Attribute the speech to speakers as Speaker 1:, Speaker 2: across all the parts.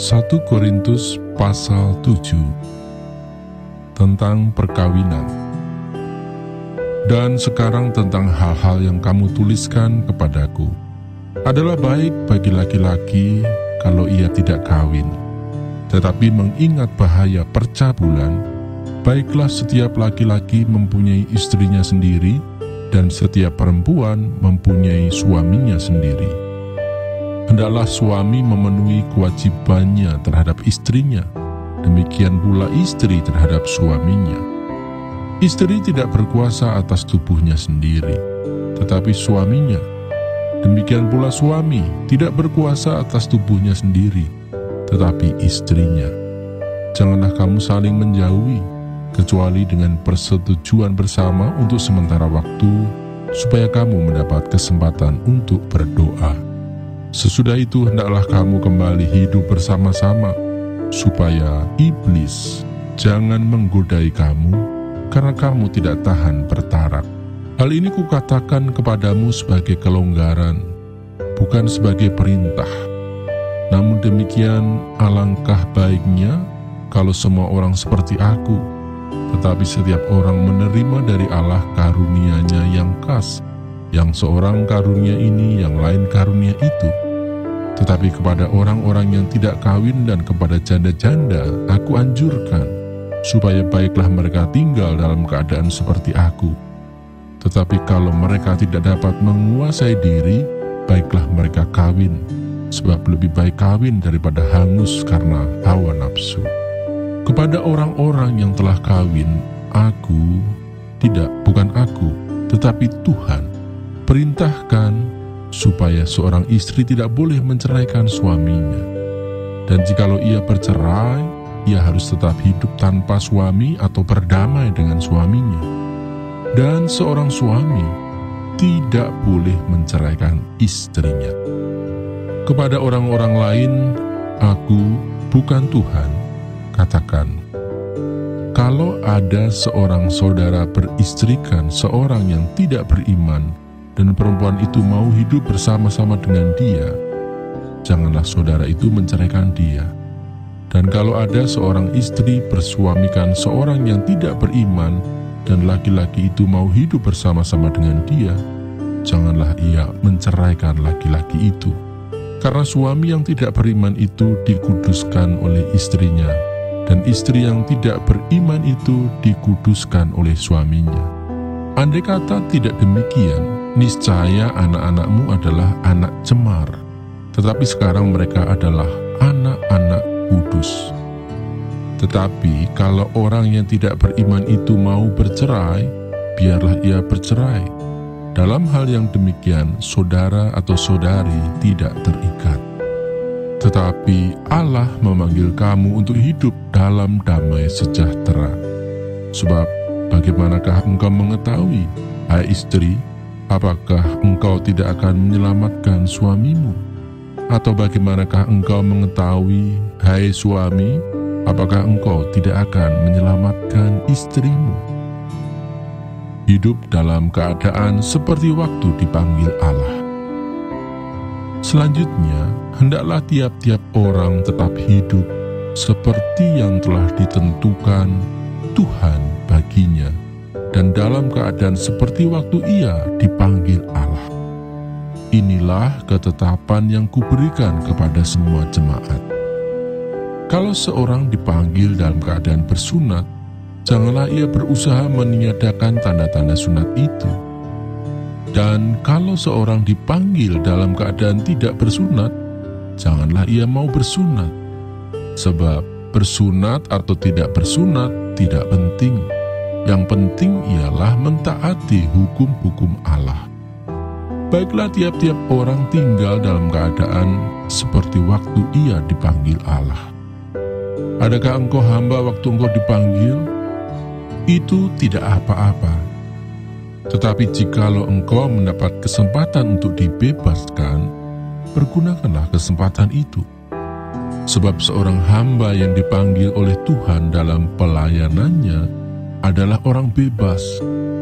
Speaker 1: 1 Korintus pasal 7 tentang perkawinan. Dan sekarang tentang hal-hal yang kamu tuliskan kepadaku. Adalah baik bagi laki-laki kalau ia tidak kawin, tetapi mengingat bahaya percabulan, baiklah setiap laki-laki mempunyai istrinya sendiri, dan setiap perempuan mempunyai suaminya sendiri. Hendaklah suami memenuhi kewajibannya terhadap istrinya, demikian pula istri terhadap suaminya. Istri tidak berkuasa atas tubuhnya sendiri, tetapi suaminya. Demikian pula suami tidak berkuasa atas tubuhnya sendiri, tetapi istrinya. Janganlah kamu saling menjauhi, kecuali dengan persetujuan bersama untuk sementara waktu, supaya kamu mendapat kesempatan untuk berdoa. Sesudah itu hendaklah kamu kembali hidup bersama-sama, supaya iblis jangan menggodai kamu, karena kamu tidak tahan bertarak. Hal ini kukatakan kepadamu sebagai kelonggaran, bukan sebagai perintah. Namun demikian, alangkah baiknya kalau semua orang seperti aku, tetapi setiap orang menerima dari Allah karunia-Nya yang khas, yang seorang karunia ini, yang lain karunia itu. Tetapi kepada orang-orang yang tidak kawin dan kepada janda-janda, aku anjurkan, supaya baiklah mereka tinggal dalam keadaan seperti aku. Tetapi kalau mereka tidak dapat menguasai diri, baiklah mereka kawin, sebab lebih baik kawin daripada hangus karena hawa nafsu. Kepada orang-orang yang telah kawin, bukan aku, tetapi Tuhan, perintahkan supaya seorang istri tidak boleh menceraikan suaminya. Dan jikalau ia bercerai, ia harus tetap hidup tanpa suami atau berdamai dengan suaminya. Dan seorang suami tidak boleh menceraikan istrinya. Kepada orang-orang lain, aku, bukan Tuhan, katakan, kalau ada seorang saudara beristrikan seorang yang tidak beriman, dan perempuan itu mau hidup bersama-sama dengan dia, janganlah saudara itu menceraikan dia. Dan kalau ada seorang istri bersuamikan seorang yang tidak beriman, dan laki-laki itu mau hidup bersama-sama dengan dia, janganlah ia menceraikan laki-laki itu. Karena suami yang tidak beriman itu dikuduskan oleh istrinya, dan istri yang tidak beriman itu dikuduskan oleh suaminya. Andai kata tidak demikian, niscaya anak-anakmu adalah anak cemar, tetapi sekarang mereka adalah anak-anak kudus. Tetapi kalau orang yang tidak beriman itu mau bercerai, biarlah ia bercerai. Dalam hal yang demikian, saudara atau saudari tidak terikat. Tetapi Allah memanggil kamu untuk hidup dalam damai sejahtera. Sebab bagaimanakah engkau mengetahui, hai istri, apakah engkau tidak akan menyelamatkan suamimu? Atau bagaimanakah engkau mengetahui, hai suami, apakah engkau tidak akan menyelamatkan istrimu? Hidup dalam keadaan seperti waktu dipanggil Allah. Selanjutnya, hendaklah tiap-tiap orang tetap hidup seperti yang telah ditentukan Tuhan baginya, dan dalam keadaan seperti waktu ia dipanggil Allah. Inilah ketetapan yang kuberikan kepada semua jemaat. Kalau seorang dipanggil dalam keadaan bersunat, janganlah ia berusaha meniadakan tanda-tanda sunat itu. Dan kalau seorang dipanggil dalam keadaan tidak bersunat, janganlah ia mau bersunat. Sebab bersunat atau tidak bersunat tidak penting. Yang penting ialah mentaati hukum-hukum Allah. Baiklah tiap-tiap orang tinggal dalam keadaan seperti waktu ia dipanggil Allah. Adakah engkau hamba waktu engkau dipanggil? Itu tidak apa-apa. Tetapi jikalau engkau mendapat kesempatan untuk dibebaskan, pergunakanlah kesempatan itu. Sebab seorang hamba yang dipanggil oleh Tuhan dalam pelayanannya adalah orang bebas,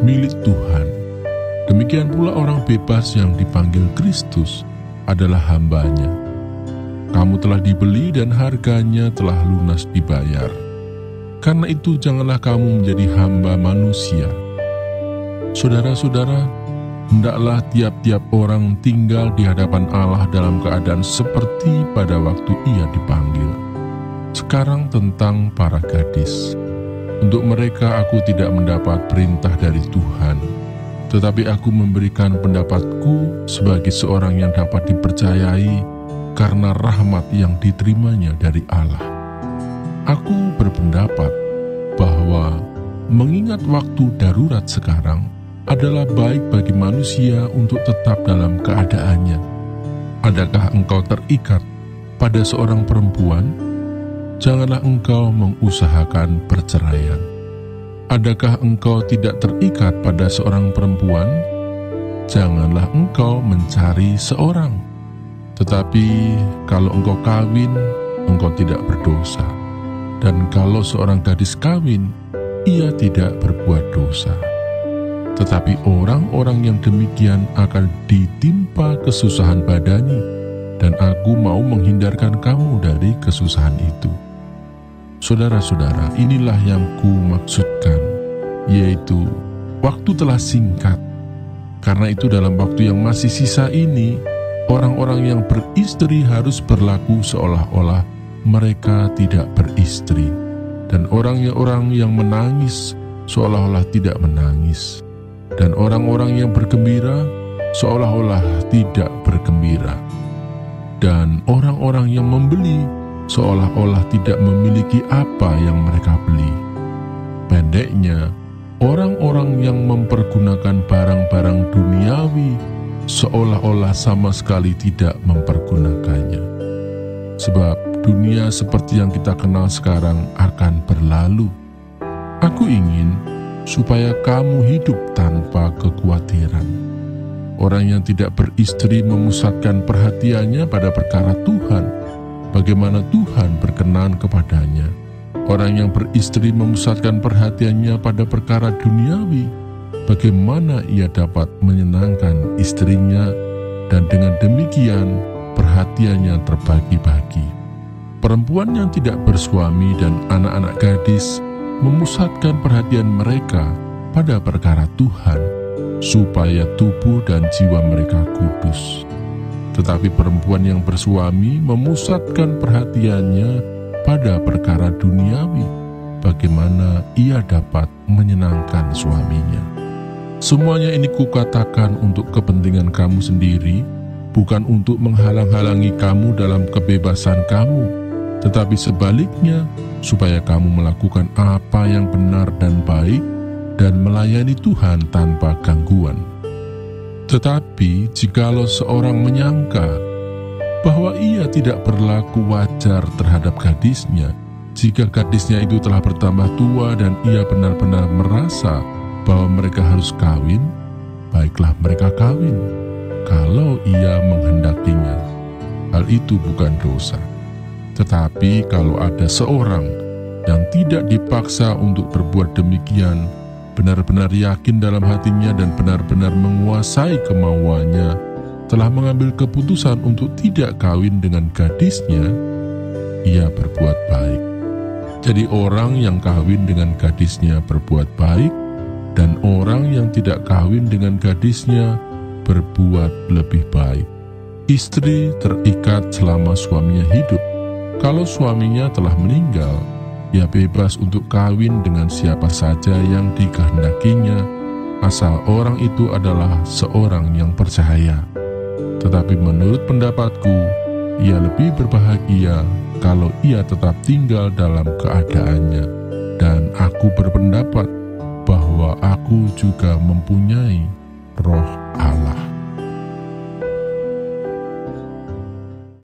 Speaker 1: milik Tuhan. Demikian pula orang bebas yang dipanggil Kristus adalah hambanya. kamu telah dibeli dan harganya telah lunas dibayar. Karena itu janganlah kamu menjadi hamba manusia. Saudara-saudara, hendaklah tiap-tiap orang tinggal di hadapan Allah dalam keadaan seperti pada waktu ia dipanggil. Sekarang tentang para gadis. Untuk mereka aku tidak mendapat perintah dari Tuhan, tetapi aku memberikan pendapatku sebagai seorang yang dapat dipercayai karena rahmat yang diterimanya dari Allah. Aku berpendapat bahwa mengingat waktu darurat sekarang adalah baik bagi manusia untuk tetap dalam keadaannya. Adakah engkau terikat pada seorang perempuan? Janganlah engkau mengusahakan perceraian. Adakah engkau tidak terikat pada seorang perempuan? Janganlah engkau mencari seorang. Tetapi kalau engkau kawin, engkau tidak berdosa. Dan kalau seorang gadis kawin, ia tidak berbuat dosa. Tetapi orang-orang yang demikian akan ditimpa kesusahan badani, dan aku mau menghindarkan kamu dari kesusahan itu. Saudara-saudara, inilah yang ku maksudkan, yaitu waktu telah singkat. Karena itu dalam waktu yang masih sisa ini, orang-orang yang beristri harus berlaku seolah-olah mereka tidak beristri, dan orang-orang yang menangis seolah-olah tidak menangis, dan orang-orang yang bergembira seolah-olah tidak bergembira, dan orang-orang yang membeli seolah-olah tidak memiliki apa yang mereka beli. Pendeknya, orang-orang yang mempergunakan barang-barang duniawi seolah-olah sama sekali tidak mempergunakannya. Sebab dunia seperti yang kita kenal sekarang akan berlalu. Aku ingin supaya kamu hidup tanpa kekhawatiran. Orang yang tidak beristri memusatkan perhatiannya pada perkara Tuhan, bagaimana Tuhan berkenan kepadanya. Orang yang beristri memusatkan perhatiannya pada perkara duniawi, bagaimana ia dapat menyenangkan istrinya, dan dengan demikian perhatiannya terbagi-bagi. Perempuan yang tidak bersuami dan anak-anak gadis memusatkan perhatian mereka pada perkara Tuhan, supaya tubuh dan jiwa mereka kudus. Tetapi perempuan yang bersuami memusatkan perhatiannya pada perkara duniawi, bagaimana ia dapat menyenangkan suaminya. Semuanya ini kukatakan untuk kepentingan kamu sendiri, bukan untuk menghalang-halangi kamu dalam kebebasan kamu, tetapi sebaliknya, supaya kamu melakukan apa yang benar dan baik, dan melayani Tuhan tanpa gangguan. Tetapi jikalau seorang menyangka bahwa ia tidak berlaku wajar terhadap gadisnya, jika gadisnya itu telah bertambah tua dan ia benar-benar merasa bahwa mereka harus kawin, baiklah mereka kawin, kalau ia menghendakinya. Hal itu bukan dosa. Tetapi kalau ada seorang yang tidak dipaksa untuk berbuat demikian, benar-benar yakin dalam hatinya dan benar-benar menguasai kemauannya, telah mengambil keputusan untuk tidak kawin dengan gadisnya, ia berbuat baik. Jadi orang yang kawin dengan gadisnya berbuat baik, dan orang yang tidak kawin dengan gadisnya berbuat lebih baik. Istri terikat selama suaminya hidup. Kalau suaminya telah meninggal, ia bebas untuk kawin dengan siapa saja yang dikehendakinya, asal orang itu adalah seorang yang percaya. Tetapi menurut pendapatku, ia lebih berbahagia kalau ia tetap tinggal dalam keadaannya. Dan aku berpendapat bahwa aku juga mempunyai Roh Allah.